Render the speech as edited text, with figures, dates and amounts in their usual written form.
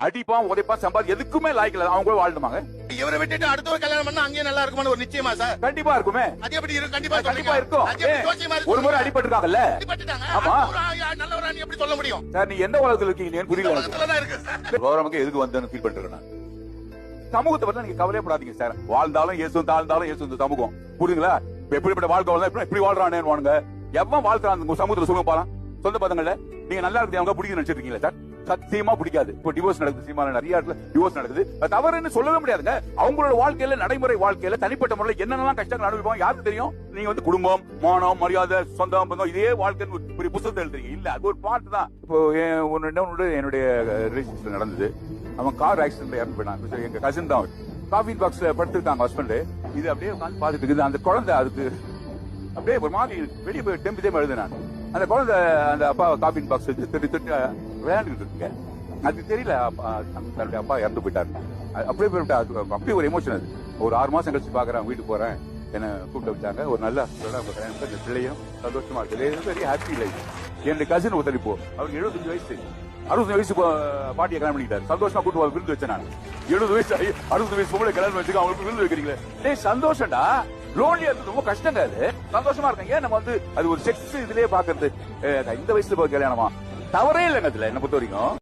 அடிப்பான் உதைப்பான் சம்பாதி எதுக்குமே லாய்க்கல அவங்க கூட வாழ்ந்துமாங்க. இவரை விட்டுட்டு அடுத்த ஒரு கல்யாணம் பண்ணா அங்கேயே நல்லா இருக்குமான்னு ஒரு நிச்சயமா சார்? கண்டிப்பா இருக்குமே. அது எப்படி இருக்கும்? கண்டிப்பா கண்டிப்பா இருக்கும். ஒரு முறை அடிபட்டுருக்காங்கல்ல. ஆமா நல்ல ஒரு அணி எப்படி சொல்ல முடியும் சார்? நீ எந்த உலகத்துல இருக்கீங்க புரியல. உலகத்துலதான் இருக்கு. ப்ரோக்ராமுக்கு எதுக்கு வந்தேன்னு ஃபீல் பண்ணிட்டு நான். சமூகத்தை பத்தி நீங்க கவலைப்படாதீங்க சார். வாழ்ந்தாலும் இயேசு, தாழ்ந்தாலும் இயேசு. இந்த சமூகம் புரியுதுங்களா? எப்படிப்பட்ட வாழ்க்கை வாழ்ந்தா இப்படி வாழ்றானேன்னு வாங்க. எவன் வாழ்க்கிறான் உங்க சமூகத்துல சொல்லுங்க பாலாம். சொந்த பதங்கள்ல நீங்க நல்லா இருக்கு அவங்க பிடிக்குன்னு நினைச்சிருக்கீங்களா சார்? சத்தியமா பிடிக்காது. இப்போ டிவோர்ஸ் நடக்குது, சீமால நிறைய இடத்துல டிவோர்ஸ் நடக்குது. தவறுன்னு சொல்லவே முடியாதுங்க. அவங்களோட வாழ்க்கையில, நடைமுறை வாழ்க்கையில, தனிப்பட்ட முறையில் என்னென்னலாம் கஷ்டங்கள் அனுபவிப்பாங்க யாருக்கு தெரியும்? நீங்க வந்து குடும்பம், மானம், மரியாதை, சொந்தம், பந்தம் இதே வாழ்க்கைன்னு ஒரு புத்தகத்தை எழுதுறீங்க. இல்ல அது ஒரு பாட்டு தான். இப்போ என்னுடைய ரிலேஷன்ஷிப் நடந்தது. அவன் கார் ஆக்சிடென்ட்ல இறந்து போயிட்டான். எங்க கசின் தான். காஃபி பாக்ஸ்ல படுத்திருக்காங்க ஹஸ்பண்ட். இது அப்படியே உட்காந்து பாத்துட்டு இருக்குது. அந்த குழந்தை அதுக்கு அப்படியே ஒரு மாதிரி வெளியே போய் டெம்பி தேம்பி எழுதுனான். அந்த குழந்தை அந்த அப்பா காஃபி பாக்ஸ் வச்சு திட்டு விளையாண்டுட்டு இருக்குங்க. அது தெரியல தன்னுடைய அப்பா இறந்து போயிட்டாரு. அப்படியே போயிட்டா. அப்படியே ஒரு எமோஷன். அது ஒரு 6 மாசம் கழிச்சு பாக்குறேன். வீட்டுக்கு போறேன், என்ன கூப்பிட்டு வச்சாங்க. ஒரு நல்ல இந்த பிள்ளையும் சந்தோஷமா இருக்குது. Very happy life. என்னுடைய கசின் ஒருத்தர் இப்போ அவருக்கு 75 வயசு. 65 வயசு பாட்டியை கல்யாணம் பண்ணிக்கிட்டாரு. சந்தோஷமா கூட்டு விருந்து வச்சேன் நான். 70 வயசு 60 வயசு பொம்பளை கல்யாணம் வச்சுக்க அவங்களுக்கு விருந்து வைக்கிறீங்களே. சந்தோஷம்டா. லோன்லியா இருக்கு ரொம்ப கஷ்டங்க. அது சந்தோஷமா இருக்காங்க. ஏன் நம்ம வந்து அது ஒரு செக்ஸ் இதுலயே பாக்குறது. இந்த வயசுல போய் கல்யாணமா தவறே இல்லைங்க அதுல என்ன பொறுத்த வரைக்கும்.